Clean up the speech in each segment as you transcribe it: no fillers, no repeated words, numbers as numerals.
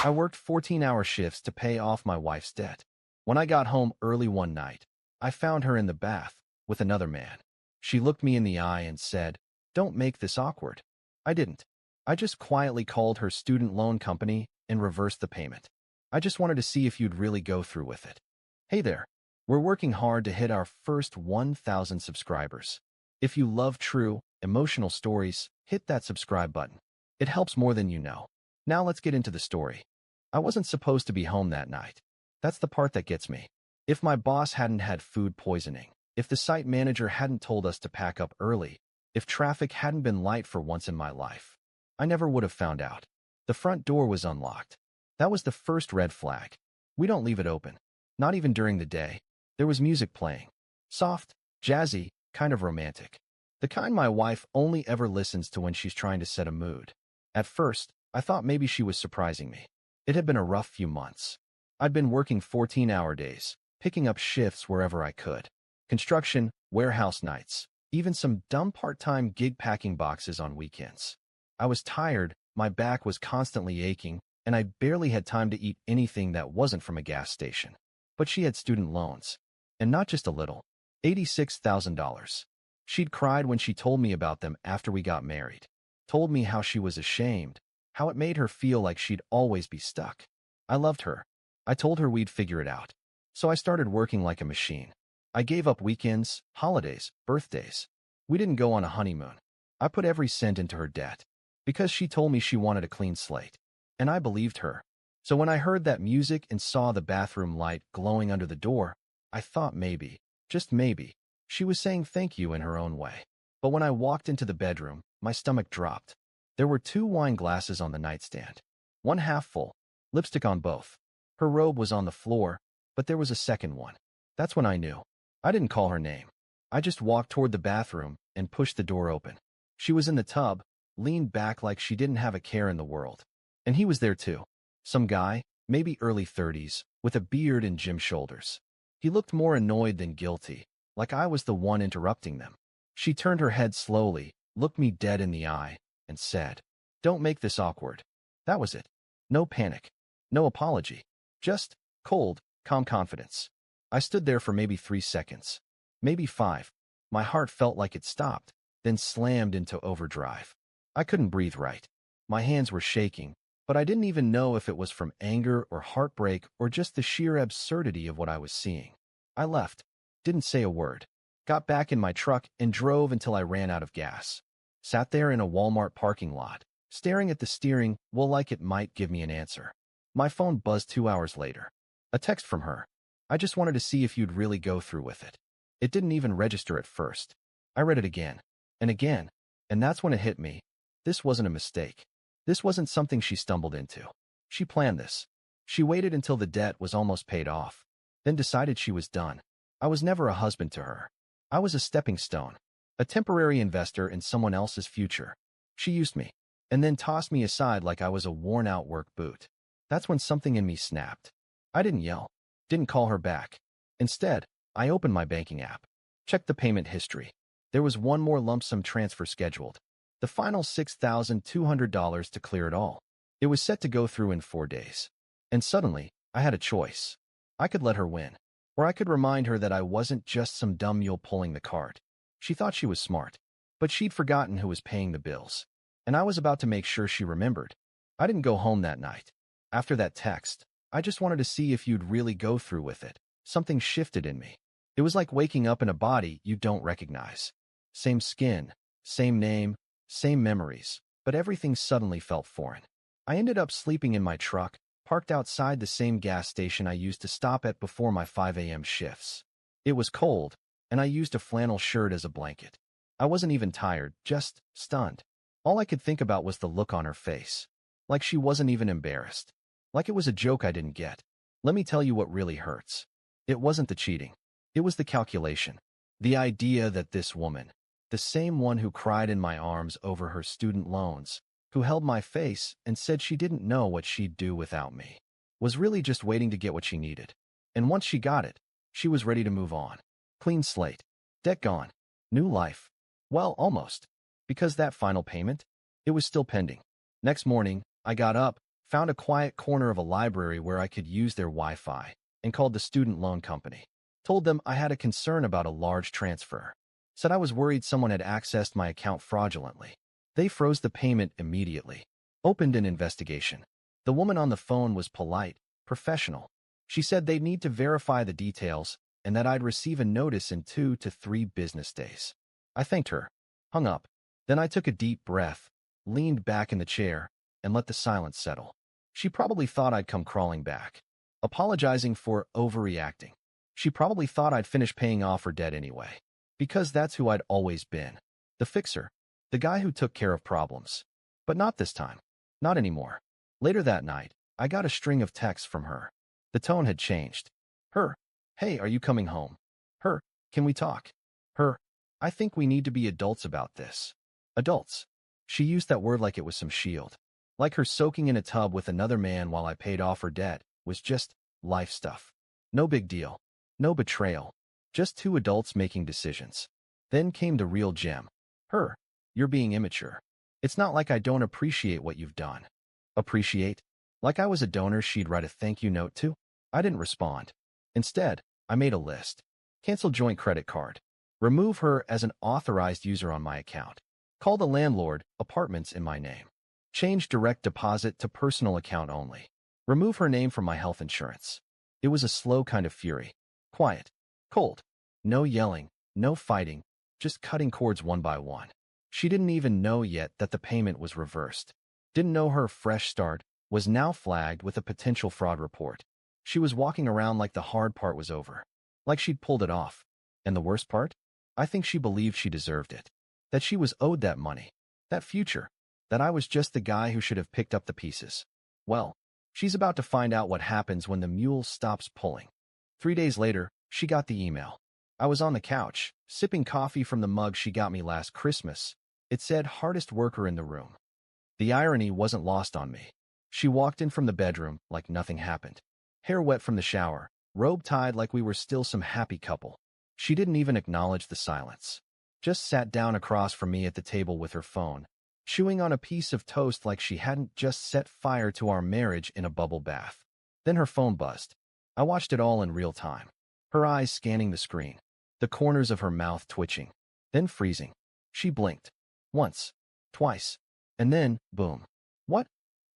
I worked 14-hour shifts to pay off my wife's debt. When I got home early one night, I found her in the bath with another man. She looked me in the eye and said, "Don't make this awkward." I didn't. I just quietly called her student loan company and reversed the payment. I just wanted to see if you'd really go through with it. Hey there. We're working hard to hit our first 1,000 subscribers. If you love true, emotional stories, hit that subscribe button. It helps more than you know. Now let's get into the story. I wasn't supposed to be home that night. That's the part that gets me. If my boss hadn't had food poisoning, if the site manager hadn't told us to pack up early, if traffic hadn't been light for once in my life, I never would have found out. The front door was unlocked. That was the first red flag. We don't leave it open. Not even during the day. There was music playing. Soft, jazzy, kind of romantic. The kind my wife only ever listens to when she's trying to set a mood. At first, I thought maybe she was surprising me. It had been a rough few months. I'd been working 14-hour days, picking up shifts wherever I could. Construction, warehouse nights, even some dumb part-time gig packing boxes on weekends. I was tired, my back was constantly aching, and I barely had time to eat anything that wasn't from a gas station. But she had student loans. And not just a little. $86,000. She'd cried when she told me about them after we got married. Told me how she was ashamed, how it made her feel like she'd always be stuck. I loved her. I told her we'd figure it out. So I started working like a machine. I gave up weekends, holidays, birthdays. We didn't go on a honeymoon. I put every cent into her debt. Because she told me she wanted a clean slate. And I believed her. So when I heard that music and saw the bathroom light glowing under the door, I thought maybe, just maybe, she was saying thank you in her own way. But when I walked into the bedroom, my stomach dropped. There were 2 wine glasses on the nightstand. One half full, lipstick on both. Her robe was on the floor, but there was a second one. That's when I knew. I didn't call her name. I just walked toward the bathroom and pushed the door open. She was in the tub, leaned back like she didn't have a care in the world. And he was there too. Some guy, maybe early 30s, with a beard and gym shoulders. He looked more annoyed than guilty, like I was the one interrupting them. She turned her head slowly, looked me dead in the eye, and said, "Don't make this awkward." That was it. No panic. No apology. Just cold, calm confidence. I stood there for maybe 3 seconds. Maybe 5. My heart felt like it stopped, then slammed into overdrive. I couldn't breathe right. My hands were shaking, but I didn't even know if it was from anger or heartbreak or just the sheer absurdity of what I was seeing. I left, didn't say a word, got back in my truck and drove until I ran out of gas. Sat there in a Walmart parking lot, staring at the steering wheel like it might give me an answer. My phone buzzed 2 hours later. A text from her. "I just wanted to see if you'd really go through with it." It didn't even register at first. I read it again, and that's when it hit me. This wasn't a mistake. This wasn't something she stumbled into. She planned this. She waited until the debt was almost paid off, then decided she was done. I was never a husband to her. I was a stepping stone, a temporary investor in someone else's future. She used me, and then tossed me aside like I was a worn-out work boot. That's when something in me snapped. I didn't yell, didn't call her back. Instead, I opened my banking app, checked the payment history. There was one more lump sum transfer scheduled. The final $6,200 to clear it all. It was set to go through in 4 days. And suddenly, I had a choice. I could let her win, or I could remind her that I wasn't just some dumb mule pulling the cart. She thought she was smart, but she'd forgotten who was paying the bills. And I was about to make sure she remembered. I didn't go home that night. After that text, I just wanted to see if you'd really go through with it. Something shifted in me. It was like waking up in a body you don't recognize. Same skin, same name, same memories, but everything suddenly felt foreign. I ended up sleeping in my truck, parked outside the same gas station I used to stop at before my 5 a.m. shifts. It was cold, and I used a flannel shirt as a blanket. I wasn't even tired, just stunned. All I could think about was the look on her face. Like she wasn't even embarrassed. Like it was a joke I didn't get. Let me tell you what really hurts. It wasn't the cheating. It was the calculation. The idea that this woman, the same one who cried in my arms over her student loans, who held my face and said she didn't know what she'd do without me, was really just waiting to get what she needed. And once she got it, she was ready to move on. Clean slate. Debt gone. New life. Well, almost. Because that final payment, it was still pending. Next morning, I got up, Found a quiet corner of a library where I could use their Wi-Fi and called the student loan company. Told them I had a concern about a large transfer. Said I was worried someone had accessed my account fraudulently. They froze the payment immediately. Opened an investigation. The woman on the phone was polite, professional. She said they'd need to verify the details and that I'd receive a notice in 2 to 3 business days. I thanked her, hung up. Then I took a deep breath, leaned back in the chair, and let the silence settle. She probably thought I'd come crawling back, apologizing for overreacting. She probably thought I'd finish paying off her debt anyway, because that's who I'd always been. The fixer, the guy who took care of problems. But not this time. Not anymore. Later that night, I got a string of texts from her. The tone had changed. Her, hey, are you coming home? Her, can we talk? Her, I think we need to be adults about this. Adults. She used that word like it was some shield. Like her soaking in a tub with another man while I paid off her debt was just life stuff. No big deal. No betrayal. Just two adults making decisions. Then came the real gem. Her, you're being immature. It's not like I don't appreciate what you've done. Appreciate? Like I was a donor she'd write a thank you note to? I didn't respond. Instead, I made a list. Cancel joint credit card. Remove her as an authorized user on my account. Call the landlord, apartments in my name. Change direct deposit to personal account only. Remove her name from my health insurance. It was a slow kind of fury. Quiet. Cold. No yelling. No fighting. Just cutting cords one by one. She didn't even know yet that the payment was reversed. Didn't know her fresh start was now flagged with a potential fraud report. She was walking around like the hard part was over. Like she'd pulled it off. And the worst part? I think she believed she deserved it. That she was owed that money. That future. That I was just the guy who should have picked up the pieces. Well, she's about to find out what happens when the mule stops pulling. 3 days later, she got the email. I was on the couch, sipping coffee from the mug she got me last Christmas. It said hardest worker in the room. The irony wasn't lost on me. She walked in from the bedroom like nothing happened. Hair wet from the shower, robe tied like we were still some happy couple. She didn't even acknowledge the silence. Just sat down across from me at the table with her phone, chewing on a piece of toast like she hadn't just set fire to our marriage in a bubble bath. Then her phone buzzed. I watched it all in real time. Her eyes scanning the screen, the corners of her mouth twitching, then freezing. She blinked. Once, twice, and then, boom. What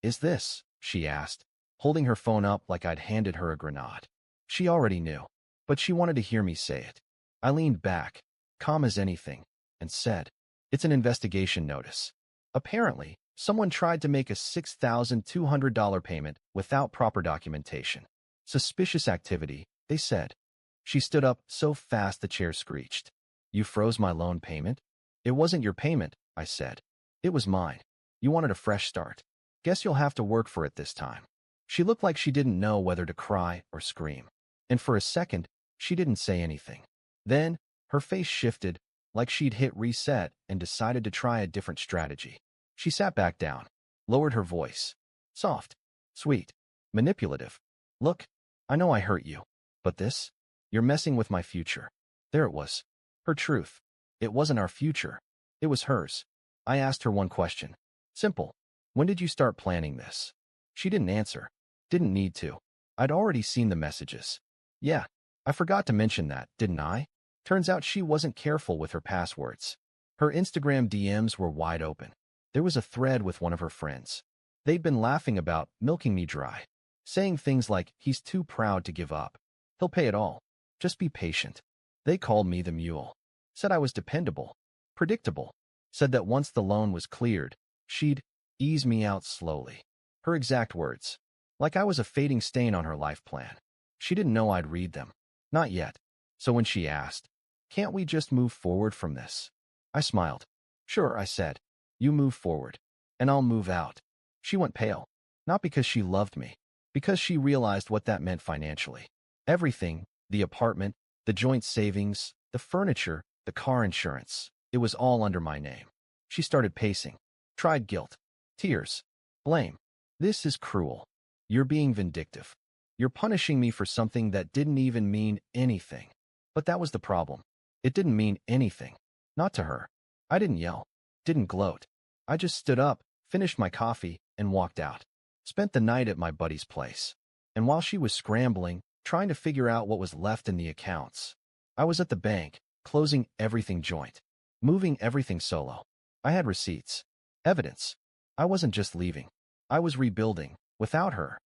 is this? She asked, holding her phone up like I'd handed her a grenade. She already knew, but she wanted to hear me say it. I leaned back, calm as anything, and said, it's an investigation notice. Apparently, someone tried to make a $6,200 payment without proper documentation. Suspicious activity, they said. She stood up so fast the chair screeched. You froze my loan payment? It wasn't your payment, I said. It was mine. You wanted a fresh start. Guess you'll have to work for it this time. She looked like she didn't know whether to cry or scream. And for a second, she didn't say anything. Then, her face shifted, like she'd hit reset and decided to try a different strategy. She sat back down, lowered her voice. Soft, sweet, manipulative. Look, I know I hurt you, but this? You're messing with my future. There it was. Her truth. It wasn't our future. It was hers. I asked her one question. Simple. When did you start planning this? She didn't answer. Didn't need to. I'd already seen the messages. Yeah, I forgot to mention that, didn't I? Turns out she wasn't careful with her passwords. Her Instagram DMs were wide open. There was a thread with one of her friends. They'd been laughing about milking me dry, saying things like, he's too proud to give up. He'll pay it all. Just be patient. They called me the mule. Said I was dependable, predictable. Said that once the loan was cleared, she'd ease me out slowly. Her exact words. Like I was a fading stain on her life plan. She didn't know I'd read them. Not yet. So when she asked, can't we just move forward from this? I smiled. Sure, I said. You move forward, and I'll move out. She went pale. Not because she loved me, because she realized what that meant financially. Everything, the apartment, the joint savings, the furniture, the car insurance, it was all under my name. She started pacing. Tried guilt. Tears. Blame. This is cruel. You're being vindictive. You're punishing me for something that didn't even mean anything. But that was the problem. It didn't mean anything. Not to her. I didn't yell. Didn't gloat. I just stood up, finished my coffee, and walked out. Spent the night at my buddy's place. And while she was scrambling, trying to figure out what was left in the accounts, I was at the bank, closing everything joint, moving everything solo. I had receipts, evidence. I wasn't just leaving. I was rebuilding, without her.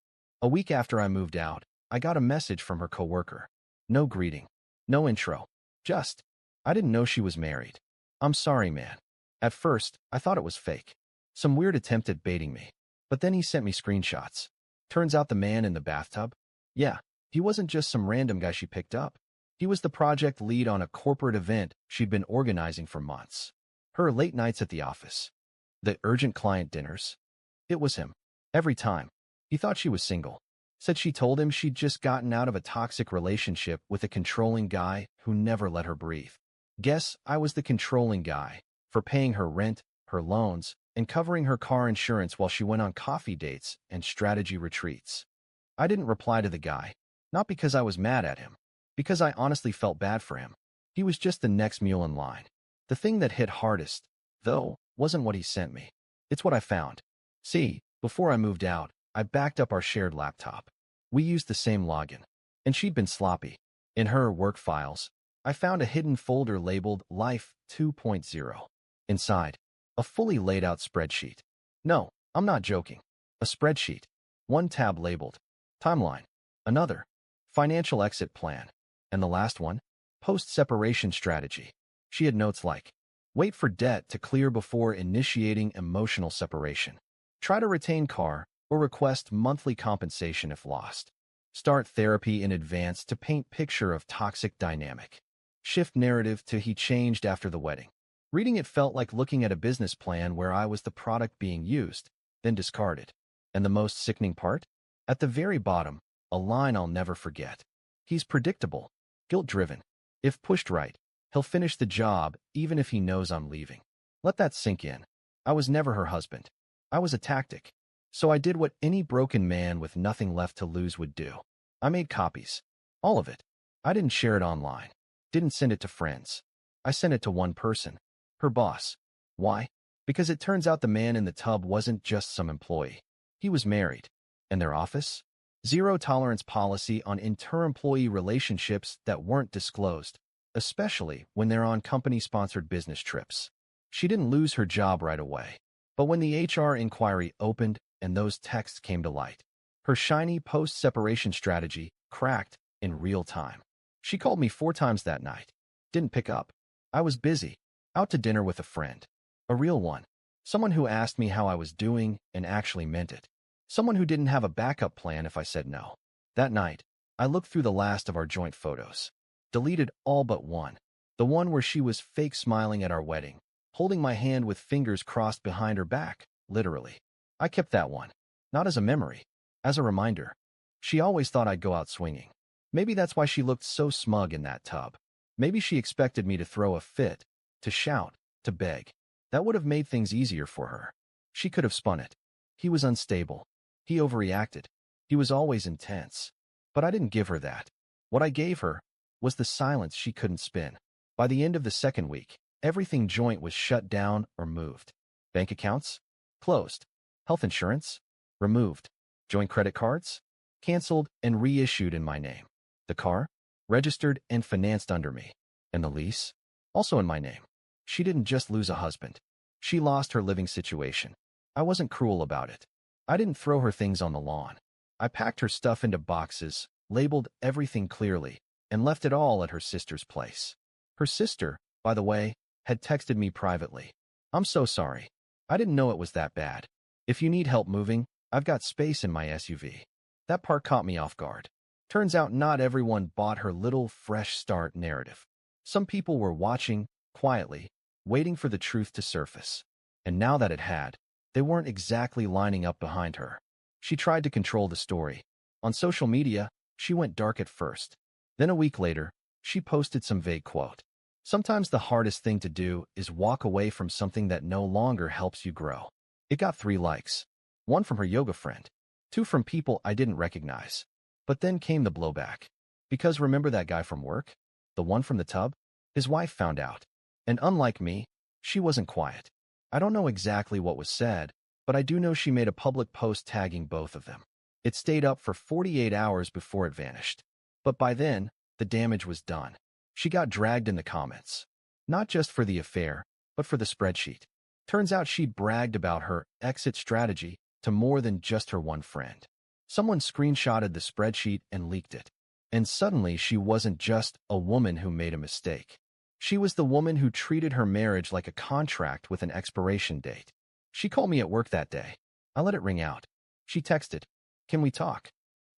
A week after I moved out, I got a message from her coworker. No greeting. No intro. Just, I didn't know she was married. I'm sorry, man. At first, I thought it was fake. Some weird attempt at baiting me. But then he sent me screenshots. Turns out the man in the bathtub? Yeah, he wasn't just some random guy she picked up. He was the project lead on a corporate event she'd been organizing for months. Her late nights at the office. The urgent client dinners. It was him. Every time. He thought she was single. Said she told him she'd just gotten out of a toxic relationship with a controlling guy who never let her breathe. Guess I was the controlling guy, for paying her rent, her loans, and covering her car insurance while she went on coffee dates and strategy retreats. I didn't reply to the guy, not because I was mad at him, because I honestly felt bad for him. He was just the next mule in line. The thing that hit hardest, though, wasn't what he sent me. It's what I found. See, before I moved out, I backed up our shared laptop. We used the same login, and she'd been sloppy. In her work files, I found a hidden folder labeled Life 2.0. Inside, a fully laid out spreadsheet. No, I'm not joking. A spreadsheet. One tab labeled Timeline. Another, Financial Exit Plan. And the last one, Post-Separation Strategy. She had notes like, wait for debt to clear before initiating emotional separation. Try to retain car or request monthly compensation if lost. Start therapy in advance to paint picture of toxic dynamic. Shift narrative to he changed after the wedding. Reading it felt like looking at a business plan where I was the product being used, then discarded. And the most sickening part? At the very bottom, a line I'll never forget. He's predictable, guilt-driven. If pushed right, he'll finish the job even if he knows I'm leaving. Let that sink in. I was never her husband. I was a tactic. So I did what any broken man with nothing left to lose would do. I made copies. All of it. I didn't share it online. Didn't send it to friends. I sent it to one person. Her boss. Why? Because it turns out the man in the tub wasn't just some employee. He was married. And their office? Zero tolerance policy on inter-employee relationships that weren't disclosed, especially when they're on company-sponsored business trips. She didn't lose her job right away. But when the HR inquiry opened and those texts came to light, her shiny post-separation strategy cracked in real time. She called me 4 times that night. Didn't pick up. I was busy, out to dinner with a friend. A real one. Someone who asked me how I was doing and actually meant it. Someone who didn't have a backup plan if I said no. That night, I looked through the last of our joint photos. Deleted all but one. The one where she was fake smiling at our wedding, holding my hand with fingers crossed behind her back, literally. I kept that one. Not as a memory. As a reminder. She always thought I'd go out swinging. Maybe that's why she looked so smug in that tub. Maybe she expected me to throw a fit, to shout, to beg. That would have made things easier for her. She could have spun it. He was unstable. He overreacted. He was always intense. But I didn't give her that. What I gave her was the silence she couldn't spin. By the end of the second week, everything joint was shut down or moved. Bank accounts? Closed. Health insurance? Removed. Joint credit cards? Canceled and reissued in my name. The car? Registered and financed under me. And the lease? Also in my name. She didn't just lose a husband. She lost her living situation. I wasn't cruel about it. I didn't throw her things on the lawn. I packed her stuff into boxes, labeled everything clearly, and left it all at her sister's place. Her sister, by the way, had texted me privately. I'm so sorry. I didn't know it was that bad. If you need help moving, I've got space in my SUV. That part caught me off guard. Turns out not everyone bought her little fresh start narrative. Some people were watching, quietly, waiting for the truth to surface. And now that it had, they weren't exactly lining up behind her. She tried to control the story. On social media, she went dark at first. Then a week later, she posted some vague quote. Sometimes the hardest thing to do is walk away from something that no longer helps you grow. It got 3 likes. 1 from her yoga friend. 2 from people I didn't recognize. But then came the blowback. Because remember that guy from work? The one from the tub? His wife found out. And unlike me, she wasn't quiet. I don't know exactly what was said, but I do know she made a public post tagging both of them. It stayed up for 48 hours before it vanished. But by then, the damage was done. She got dragged in the comments. Not just for the affair, but for the spreadsheet. Turns out she'd bragged about her exit strategy to more than just her one friend. Someone screenshotted the spreadsheet and leaked it. And suddenly she wasn't just a woman who made a mistake. She was the woman who treated her marriage like a contract with an expiration date. She called me at work that day. I let it ring out. She texted, "Can we talk?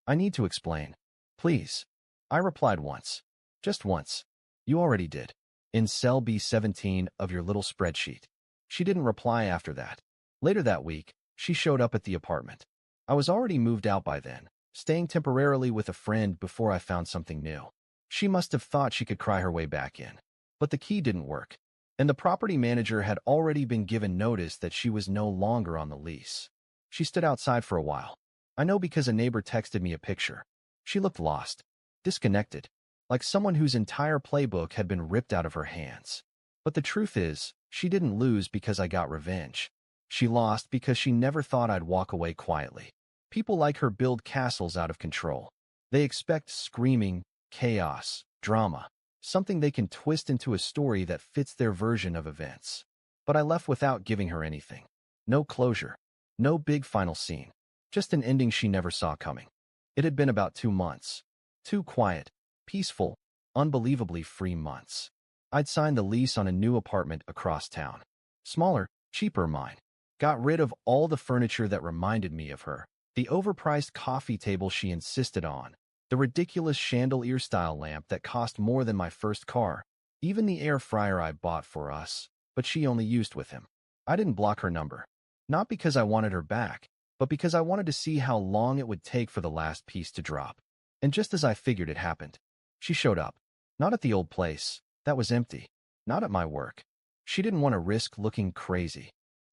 I need to explain. Please." I replied once. Just once. "You already did. In cell B17 of your little spreadsheet." She didn't reply after that. Later that week, she showed up at the apartment. I was already moved out by then, staying temporarily with a friend before I found something new. She must have thought she could cry her way back in. But the key didn't work, and the property manager had already been given notice that she was no longer on the lease. She stood outside for a while. I know because a neighbor texted me a picture. She looked lost, disconnected, like someone whose entire playbook had been ripped out of her hands. But the truth is, she didn't lose because I got revenge. She lost because she never thought I'd walk away quietly. People like her build castles out of control. They expect screaming, chaos, drama, something they can twist into a story that fits their version of events. But I left without giving her anything. No closure. No big final scene. Just an ending she never saw coming. It had been about 2 months. 2 quiet, peaceful, unbelievably free months. I'd signed the lease on a new apartment across town. Smaller, cheaper mine. Got rid of all the furniture that reminded me of her. The overpriced coffee table she insisted on. The ridiculous chandelier-style lamp that cost more than my first car. Even the air fryer I bought for us, but she only used with him. I didn't block her number. Not because I wanted her back, but because I wanted to see how long it would take for the last piece to drop. And just as I figured, it happened. She showed up. Not at the old place. That was empty. Not at my work. She didn't want to risk looking crazy.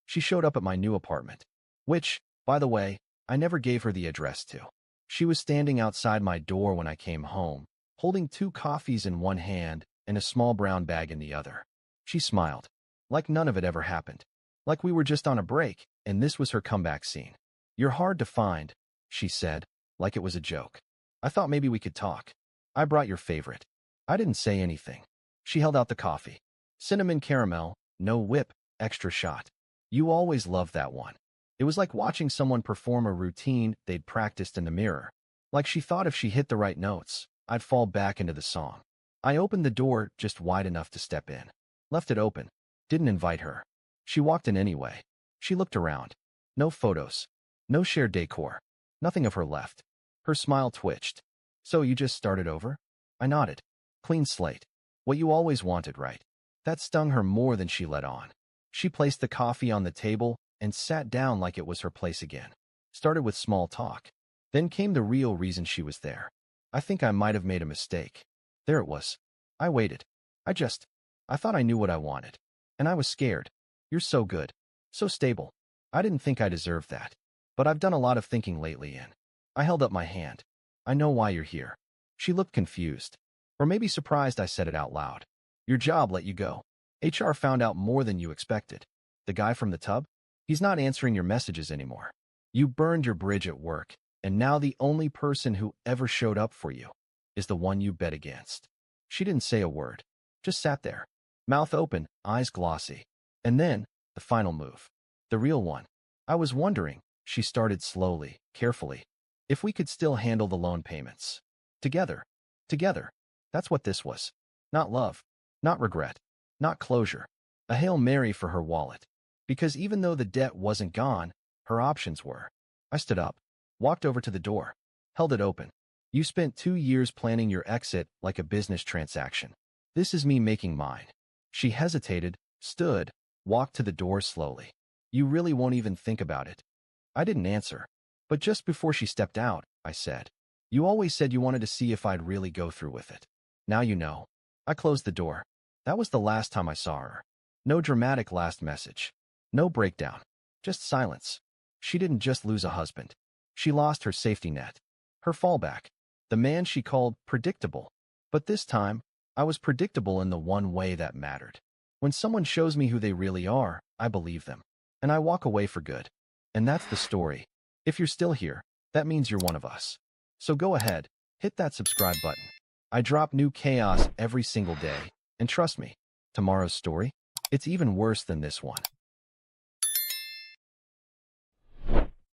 She showed up at my new apartment, which, by the way, I never gave her the address to. She was standing outside my door when I came home, holding 2 coffees in one hand and a small brown bag in the other. She smiled, like none of it ever happened. Like we were just on a break, and this was her comeback scene. "You're hard to find," she said, like it was a joke. "I thought maybe we could talk. I brought your favorite." I didn't say anything. She held out the coffee. "Cinnamon caramel, no whip, extra shot. You always loved that one." It was like watching someone perform a routine they'd practiced in the mirror. Like she thought if she hit the right notes, I'd fall back into the song. I opened the door just wide enough to step in. Left it open. Didn't invite her. She walked in anyway. She looked around. No photos. No shared decor. Nothing of her left. Her smile twitched. "So you just started over?" I nodded. "Clean slate. What you always wanted, right?" That stung her more than she let on. She placed the coffee on the table and sat down like it was her place again. Started with small talk. Then came the real reason she was there. I think I might have made a mistake. There it was. I waited. I thought I knew what I wanted. And I was scared. "You're so good. So stable. I didn't think I deserved that. But I've done a lot of thinking lately, and..." I held up my hand. "I know why you're here." She looked confused. Or maybe surprised I said it out loud. "Your job let you go. HR found out more than you expected. The guy from the tub? He's not answering your messages anymore. You burned your bridge at work, and now the only person who ever showed up for you is the one you bet against." She didn't say a word. Just sat there. Mouth open, eyes glossy. And then, the final move. The real one. "I was wondering," she started slowly, carefully, "if we could still handle the loan payments. Together. Together." That's what this was. Not love. Not regret. Not closure. A Hail Mary for her wallet. Because even though the debt wasn't gone, her options were. I stood up. Walked over to the door. Held it open. "You spent 2 years planning your exit like a business transaction. This is me making mine." She hesitated, stood, walked to the door slowly. "You really won't even think about it?" I didn't answer. But just before she stepped out, I said, "You always said you wanted to see if I'd really go through with it. Now you know." I closed the door. That was the last time I saw her. No dramatic last message. No breakdown. Just silence. She didn't just lose a husband. She lost her safety net. Her fallback. The man she called predictable. But this time, I was predictable in the one way that mattered. When someone shows me who they really are, I believe them. And I walk away for good. And that's the story. If you're still here, that means you're one of us. So go ahead, hit that subscribe button. I drop new chaos every single day. And trust me, tomorrow's story, it's even worse than this one.